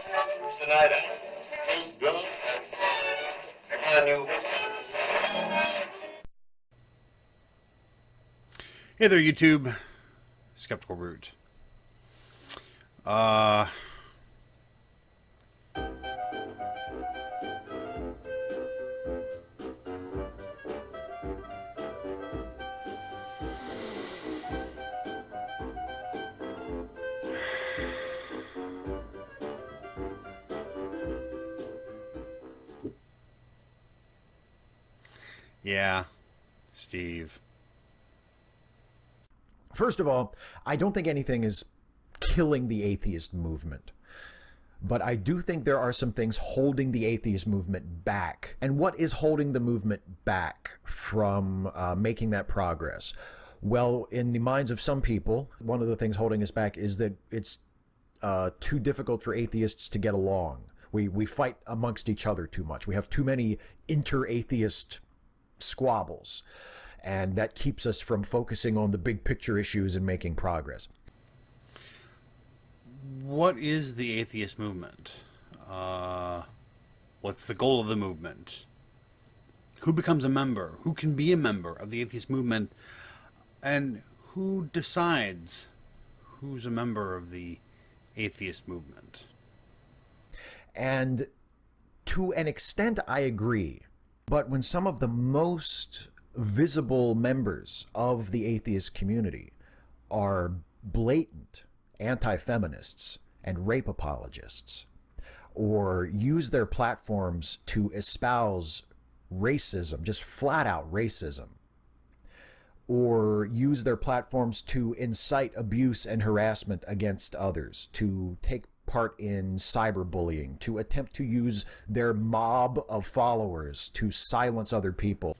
Tonight, Hey there, YouTube. SkepticalRoot. Yeah, Steve. First of all, I don't think anything is killing the atheist movement. But I do think there are some things holding the atheist movement back. And what is holding the movement back from making that progress? Well, in the minds of some people, one of the things holding us back is that it's too difficult for atheists to get along. We fight amongst each other too much. We have too many inter-atheist squabbles. And that keeps us from focusing on the big picture issues and making progress. What is the atheist movement? What's the goal of the movement? Who becomes a member? Who can be a member of the atheist movement? And who decides who's a member of the atheist movement? And to an extent, I agree. But when some of the most visible members of the atheist community are blatant anti-feminists and rape apologists, or use their platforms to espouse racism, just flat out racism, or use their platforms to incite abuse and harassment against others, to take part in cyberbullying, to attempt to use their mob of followers to silence other people.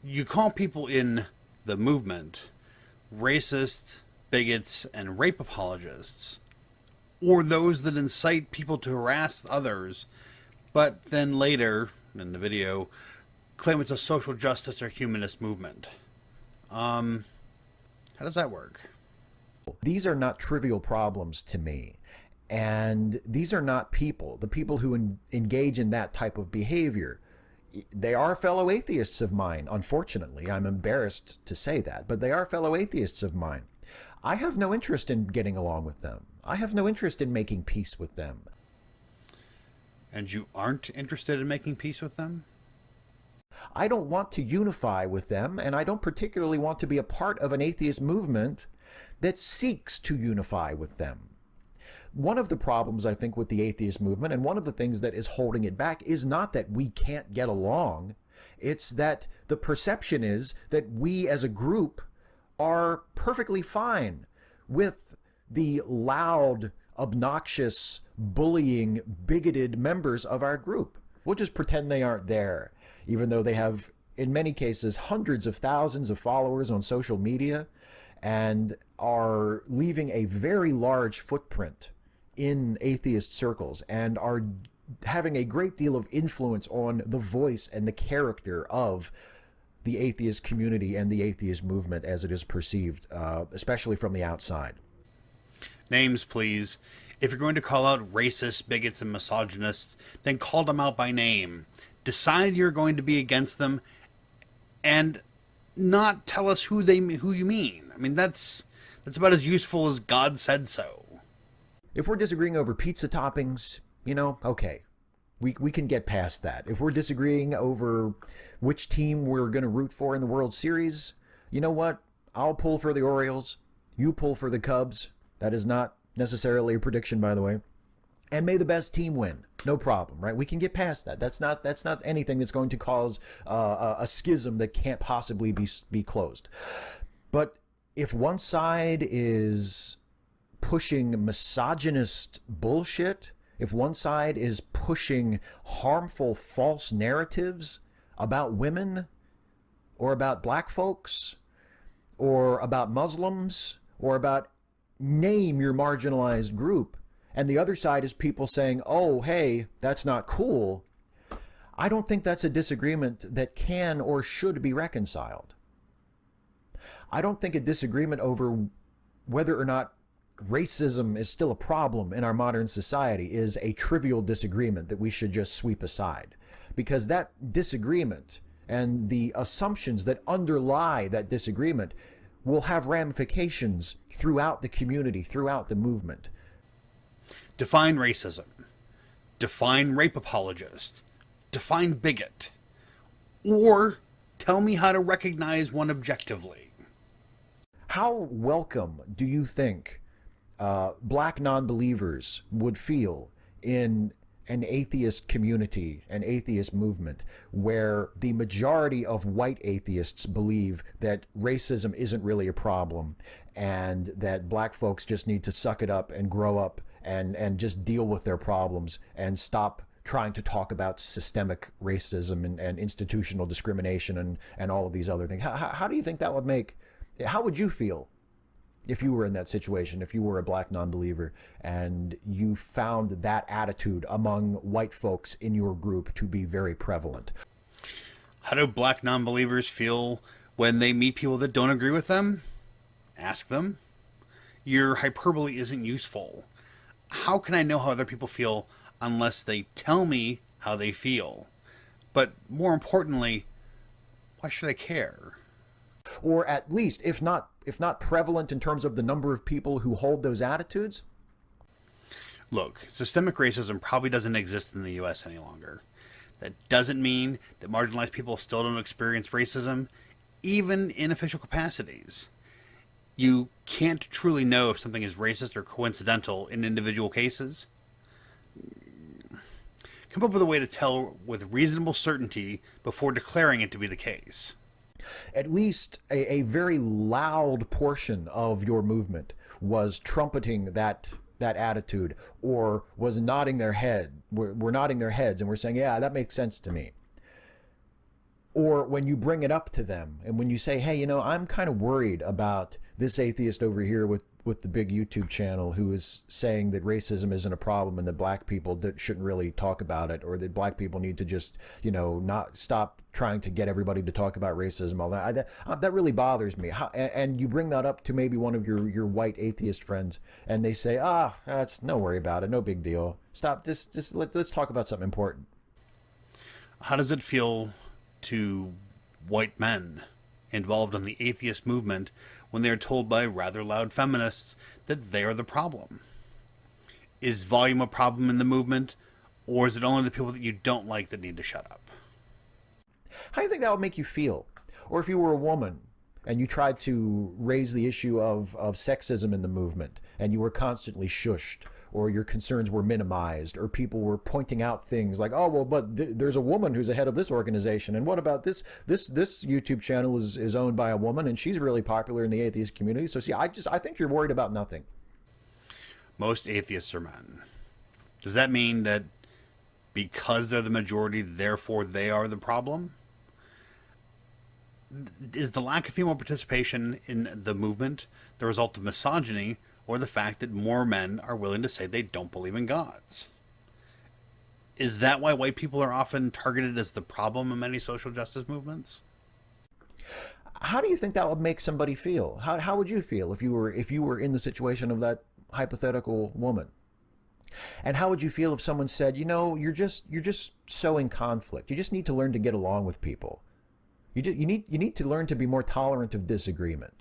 You call people in the movement racist, bigots, and rape apologists, or those that incite people to harass others, but then later in the video claim it's a social justice or humanist movement. How does that work? These are not trivial problems to me. And these are not people, the people who engage in that type of behavior. They are fellow atheists of mine, unfortunately. I'm embarrassed to say that, but they are fellow atheists of mine. I have no interest in getting along with them. I have no interest in making peace with them. And you aren't interested in making peace with them? I don't want to unify with them, and I don't particularly want to be a part of an atheist movement that seeks to unify with them. One of the problems, I think, with the atheist movement, and one of the things that is holding it back, is not that we can't get along. It's that the perception is that we as a group are perfectly fine with the loud, obnoxious, bullying, bigoted members of our group. We'll just pretend they aren't there, even though they have, in many cases, hundreds of thousands of followers on social media and are leaving a very large footprint in atheist circles and are having a great deal of influence on the voice and the character of the atheist community and the atheist movement as it is perceived, especially from the outside. Names, please. If you're going to call out racists, bigots, and misogynists, then call them out by name. Decide you're going to be against them and not tell us who you mean. I mean, that's about as useful as God said so. If we're disagreeing over pizza toppings, you know, okay, we can get past that. If we're disagreeing over which team we're going to root for in the World Series, you know what? I'll pull for the Orioles. You pull for the Cubs. That is not necessarily a prediction, by the way. And may the best team win. No problem, right? We can get past that. That's not anything that's going to cause a schism that can't possibly be closed. But if one side is pushing misogynist bullshit, if one side is pushing harmful false narratives about women or about black folks or about Muslims or about name your marginalized group, and the other side is people saying, oh, hey, that's not cool, I don't think that's a disagreement that can or should be reconciled. I don't think a disagreement over whether or not racism is still a problem in our modern society is a trivial disagreement that we should just sweep aside. Because that disagreement and the assumptions that underlie that disagreement will have ramifications throughout the community, throughout the movement. Define racism. Define rape apologist. Define bigot. Or tell me how to recognize one objectively. How welcome do you think black non-believers would feel in an atheist community, an atheist movement, where the majority of white atheists believe that racism isn't really a problem and that black folks just need to suck it up and grow up and just deal with their problems and stop trying to talk about systemic racism and institutional discrimination and all of these other things? How do you think that would make, how would you feel if you were in that situation, if you were a black non-believer and you found that attitude among white folks in your group to be very prevalent? How do black non-believers feel when they meet people that don't agree with them? Ask them. Your hyperbole isn't useful. How can I know how other people feel unless they tell me how they feel? But more importantly, why should I care? Or at least, if not prevalent in terms of the number of people who hold those attitudes? Look, systemic racism probably doesn't exist in the US any longer. That doesn't mean that marginalized people still don't experience racism, even in official capacities. You can't truly know if something is racist or coincidental in individual cases. Come up with a way to tell with reasonable certainty before declaring it to be the case. At least a very loud portion of your movement was trumpeting that attitude, or was nodding their head. We're nodding their heads and we're saying, yeah, that makes sense to me. Or when you bring it up to them and when you say, hey, you know, I'm kind of worried about this atheist over here with the big YouTube channel who is saying that racism isn't a problem and that black people shouldn't really talk about it, or that black people need to just, you know, not stop trying to get everybody to talk about racism, all that. That really bothers me. And you bring that up to maybe one of your white atheist friends and they say, that's no worry about it, no big deal. Stop, let's talk about something important. How does it feel to white men involved in the atheist movement when they are told by rather loud feminists that they are the problem? Is volume a problem in the movement, or is it only the people that you don't like that need to shut up? How do you think that would make you feel? Or if you were a woman and you tried to raise the issue of sexism in the movement and you were constantly shushed, or your concerns were minimized, or people were pointing out things like, oh, well, but there's a woman who's the head of this organization, and what about this YouTube channel is owned by a woman and she's really popular in the atheist community. So see, I think you're worried about nothing. Most atheists are men. Does that mean that because they're the majority, therefore they are the problem? Is the lack of female participation in the movement the result of misogyny, or the fact that more men are willing to say they don't believe in gods? Is that why white people are often targeted as the problem in many social justice movements? How do you think that would make somebody feel? How would you feel if you were in the situation of that hypothetical woman? And how would you feel if someone said, you know, you're just sowing conflict. You just need to learn to get along with people. You need to learn to be more tolerant of disagreement.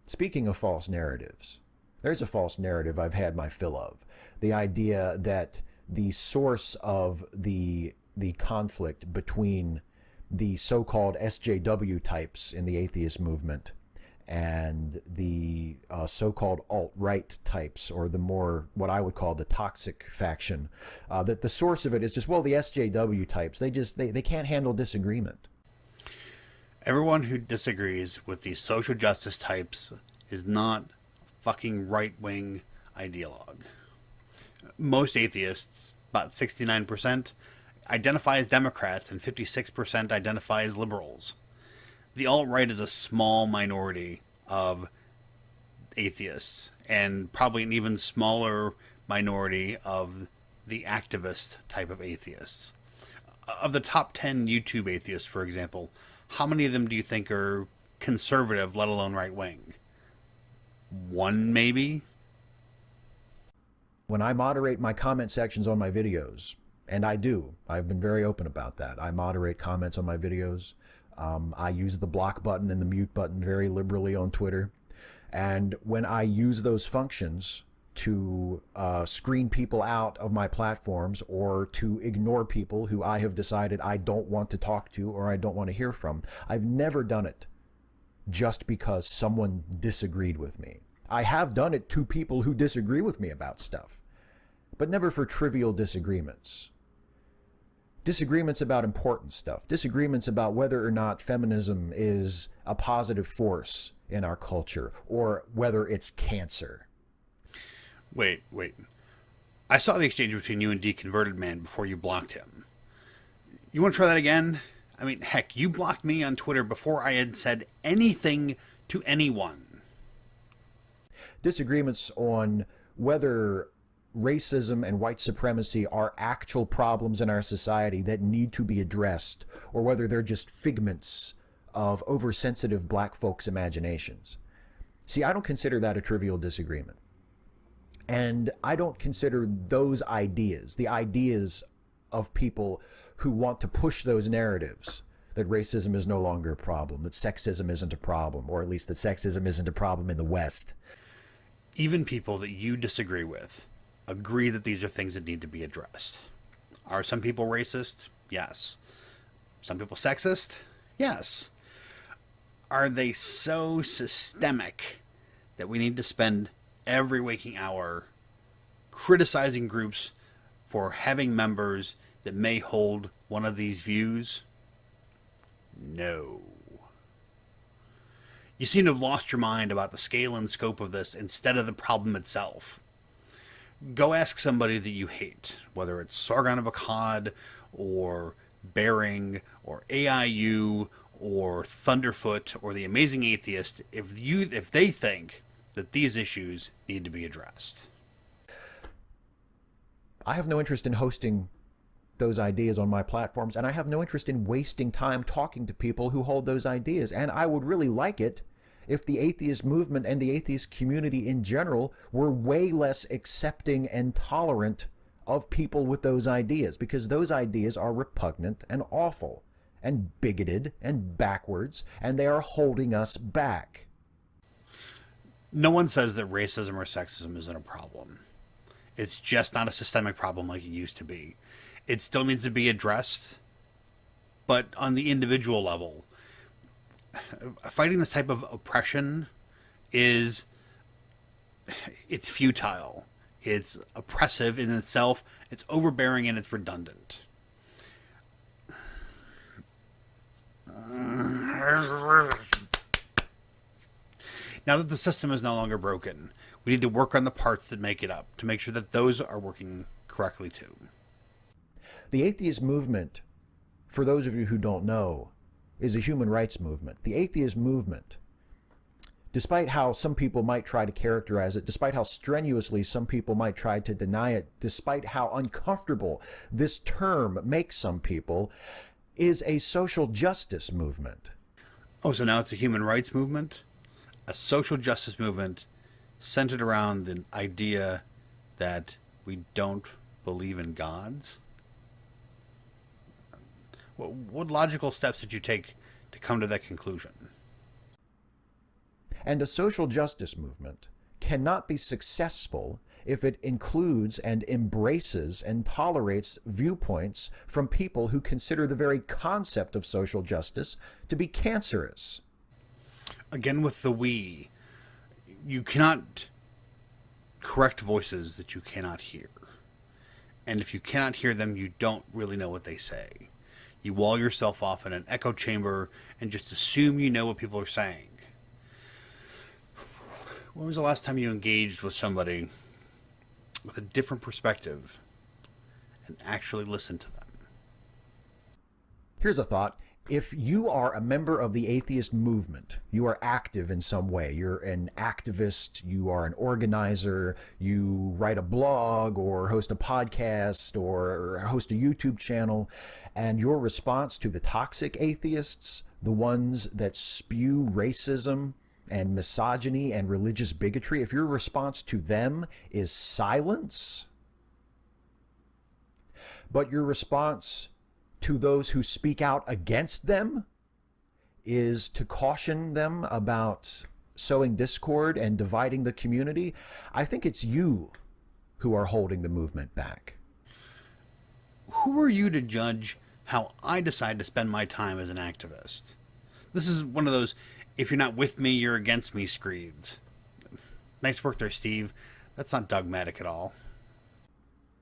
Speaking of false narratives, there's a false narrative I've had my fill of. The idea that the source of the conflict between the so-called SJW types in the atheist movement and the so-called alt-right types, or the more, what I would call the toxic faction, that the source of it is just, well, the SJW types, they can't handle disagreement. Everyone who disagrees with the social justice types is not fucking right-wing ideologue. Most atheists, about 69%, identify as Democrats and 56% identify as liberals. The alt-right is a small minority of atheists, and probably an even smaller minority of the activist type of atheists. Of the top 10 YouTube atheists, for example, how many of them do you think are conservative, let alone right-wing? One, maybe? When I moderate my comment sections on my videos, and I've been very open about that. I moderate comments on my videos. I use the block button and the mute button very liberally on Twitter. And when I use those functions to screen people out of my platforms or to ignore people who I have decided I don't want to talk to or I don't want to hear from, I've never done it just because someone disagreed with me. I have done it to people who disagree with me about stuff, but never for trivial disagreements. Disagreements about important stuff. Disagreements about whether or not feminism is a positive force in our culture or whether it's cancer. Wait. I saw the exchange between you and Deconverted Man before you blocked him. You want to try that again? I mean, heck, you blocked me on Twitter before I had said anything to anyone. Disagreements on whether racism and white supremacy are actual problems in our society that need to be addressed, or whether they're just figments of oversensitive black folks' imaginations. See, I don't consider that a trivial disagreement. And I don't consider those ideas, the ideas of people who want to push those narratives, that racism is no longer a problem, that sexism isn't a problem, or at least that sexism isn't a problem in the West. Even people that you disagree with agree that these are things that need to be addressed. Are some people racist? Yes. Some people sexist? Yes. Are they so systemic that we need to spend every waking hour criticizing groups for having members that may hold one of these views? No. You seem to have lost your mind about the scale and scope of this instead of the problem itself. Go ask somebody that you hate, whether it's Sargon of Akkad, or Bering, or AIU, or Thunderfoot, or the Amazing Atheist, if they think that these issues need to be addressed. I have no interest in hosting those ideas on my platforms, and I have no interest in wasting time talking to people who hold those ideas. And I would really like it if the atheist movement and the atheist community in general were way less accepting and tolerant of people with those ideas, because those ideas are repugnant and awful and bigoted and backwards, and they are holding us back. No one says that racism or sexism isn't a problem. It's just not a systemic problem like it used to be. It still needs to be addressed, but on the individual level, fighting this type of oppression it's futile. It's oppressive in itself. It's overbearing and it's redundant. Now that the system is no longer broken, we need to work on the parts that make it up to make sure that those are working correctly too. The atheist movement, for those of you who don't know, is a human rights movement. The atheist movement, despite how some people might try to characterize it, despite how strenuously some people might try to deny it, despite how uncomfortable this term makes some people, is a social justice movement. Oh, so now it's a human rights movement? A social justice movement centered around the idea that we don't believe in gods? What logical steps did you take to come to that conclusion? And a social justice movement cannot be successful if it includes and embraces and tolerates viewpoints from people who consider the very concept of social justice to be cancerous. Again with the we, you cannot correct voices that you cannot hear. And if you cannot hear them, you don't really know what they say. You wall yourself off in an echo chamber and just assume you know what people are saying. When was the last time you engaged with somebody with a different perspective and actually listened to them? Here's a thought. If you are a member of the atheist movement, you are active in some way, you're an activist, you are an organizer, you write a blog or host a podcast or host a YouTube channel, and your response to the toxic atheists, the ones that spew racism and misogyny and religious bigotry, if your response to them is silence, but your response to those who speak out against them is to caution them about sowing discord and dividing the community, I think it's you who are holding the movement back. Who are you to judge how I decide to spend my time as an activist? This is one of those, if you're not with me, you're against me screeds. Nice work there, Steve. That's not dogmatic at all.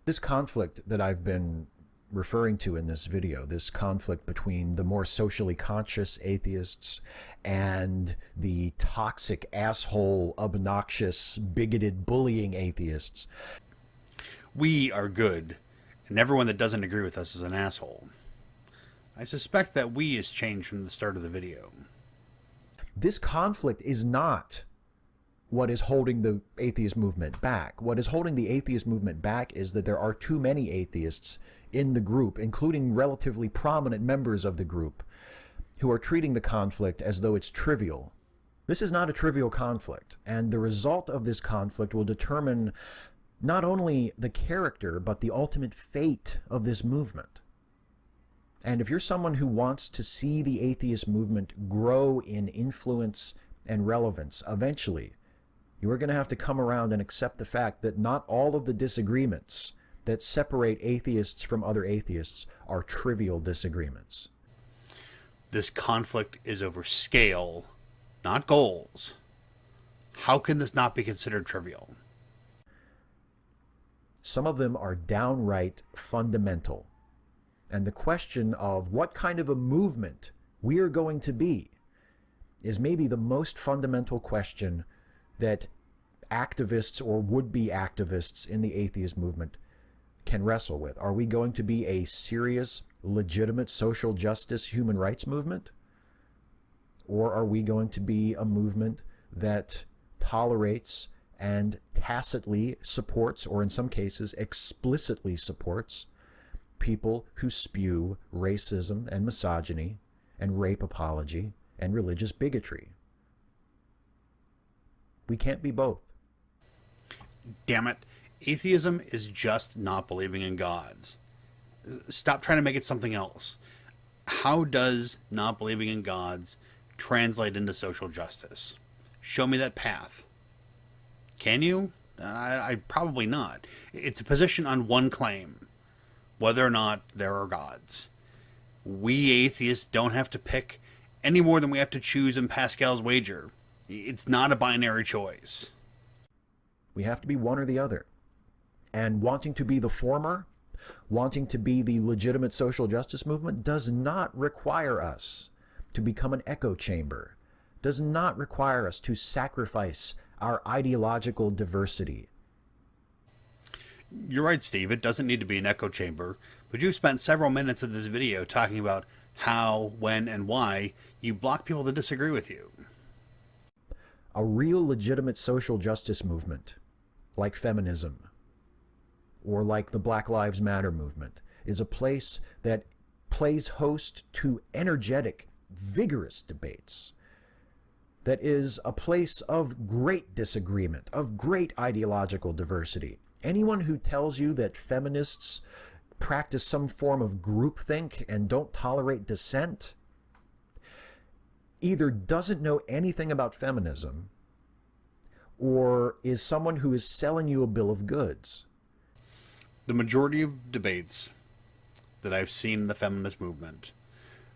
This conflict that I've been referring to in this video, this conflict between the more socially conscious atheists and the toxic, asshole, obnoxious, bigoted, bullying atheists. We are good, and everyone that doesn't agree with us is an asshole. I suspect that we has changed from the start of the video. This conflict is not what is holding the atheist movement back. What is holding the atheist movement back is that there are too many atheists in the group, including relatively prominent members of the group, who are treating the conflict as though it's trivial. This is not a trivial conflict, and the result of this conflict will determine not only the character, but the ultimate fate of this movement. And if you're someone who wants to see the atheist movement grow in influence and relevance, eventually, you are going to have to come around and accept the fact that not all of the disagreements that separate atheists from other atheists are trivial disagreements. This conflict is over scale, not goals. How can this not be considered trivial? Some of them are downright fundamental. And the question of what kind of a movement we are going to be is maybe the most fundamental question that activists or would-be activists in the atheist movement can wrestle with. Are we going to be a serious, legitimate social justice, human rights movement? Or are we going to be a movement that tolerates and tacitly supports, or in some cases explicitly supports, people who spew racism and misogyny and rape apology and religious bigotry? We can't be both. Damn it. Atheism is just not believing in gods. Stop trying to make it something else. How does not believing in gods translate into social justice? Show me that path. Can you? I probably not. It's a position on one claim, whether or not there are gods. We atheists don't have to pick any more than we have to choose in Pascal's wager. It's not a binary choice. We have to be one or the other. And wanting to be the former, wanting to be the legitimate social justice movement, does not require us to become an echo chamber, does not require us to sacrifice our ideological diversity. You're right, Steve. It doesn't need to be an echo chamber, but you've spent several minutes of this video talking about how, when, and why you block people that disagree with you. A real legitimate social justice movement, like feminism, or like the Black Lives Matter movement, is a place that plays host to energetic, vigorous debates, that is a place of great disagreement, of great ideological diversity. Anyone who tells you that feminists practice some form of groupthink and don't tolerate dissent either doesn't know anything about feminism or is someone who is selling you a bill of goods. The majority of debates that I've seen in the feminist movement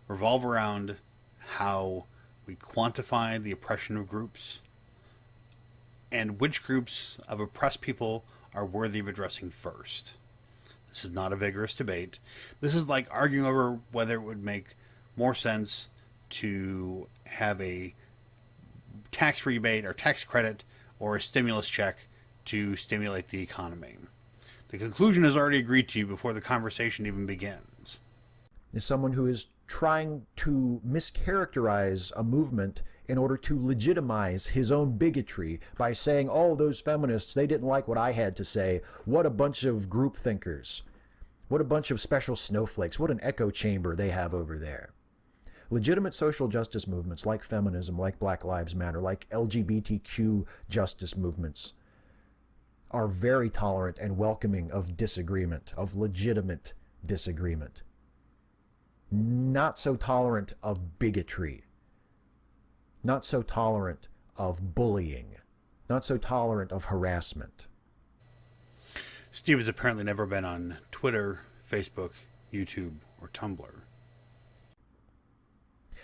revolve around how we quantify the oppression of groups and which groups of oppressed people are worthy of addressing first. This is not a vigorous debate. This is like arguing over whether it would make more sense to have a tax rebate or tax credit or a stimulus check to stimulate the economy. The conclusion is already agreed to before the conversation even begins. Is someone who is trying to mischaracterize a movement in order to legitimize his own bigotry by saying, oh, those feminists, they didn't like what I had to say. What a bunch of group thinkers. What a bunch of special snowflakes. What an echo chamber they have over there. Legitimate social justice movements like feminism, like Black Lives Matter, like LGBTQ justice movements are very tolerant and welcoming of disagreement, of legitimate disagreement. Not so tolerant of bigotry. Not so tolerant of bullying. Not so tolerant of harassment. Steve has apparently never been on Twitter, Facebook, YouTube, or Tumblr.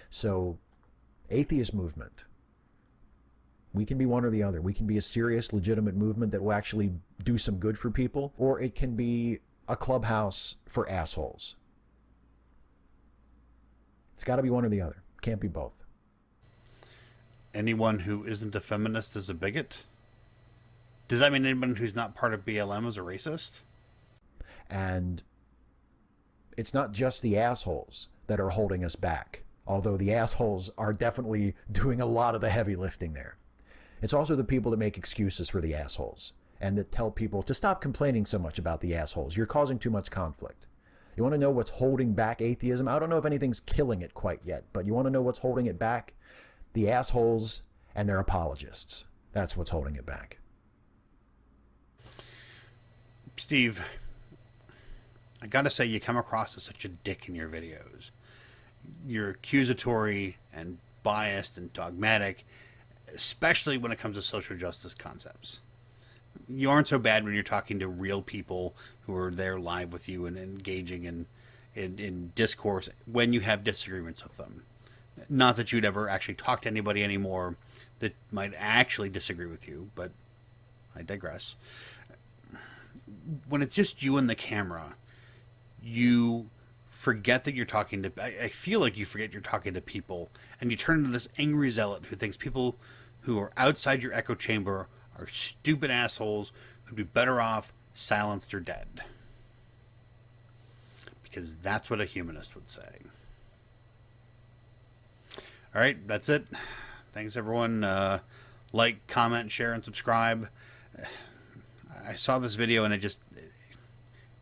So, atheist movement. We can be one or the other. We can be a serious, legitimate movement that will actually do some good for people, or it can be a clubhouse for assholes. It's got to be one or the other. Can't be both. Anyone who isn't a feminist is a bigot? Does that mean anyone who's not part of BLM is a racist? And it's not just the assholes that are holding us back, although the assholes are definitely doing a lot of the heavy lifting there. It's also the people that make excuses for the assholes and that tell people to stop complaining so much about the assholes. You're causing too much conflict. You want to know what's holding back atheism? I don't know if anything's killing it quite yet, but you want to know what's holding it back? The assholes and their apologists. That's what's holding it back. Steve, I gotta say, you come across as such a dick in your videos. You're accusatory and biased and dogmatic, especially when it comes to social justice concepts. You aren't so bad when you're talking to real people who are there live with you and engaging in discourse when you have disagreements with them. Not that you'd ever actually talk to anybody anymore that might actually disagree with you, but I digress. When it's just you and the camera, you forget that you're talking to... I feel like you forget you're talking to people, and you turn into this angry zealot who thinks people who are outside your echo chamber are stupid assholes who'd be better off silenced or dead. Because that's what a humanist would say. All right, that's it. Thanks, everyone. Like, comment, share, and subscribe. I saw this video and it just...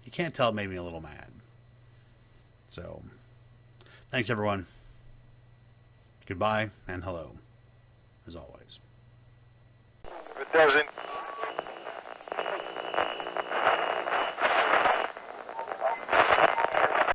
You can't tell it made me a little mad. So, thanks, everyone. Goodbye and hello, as always. If it doesn't,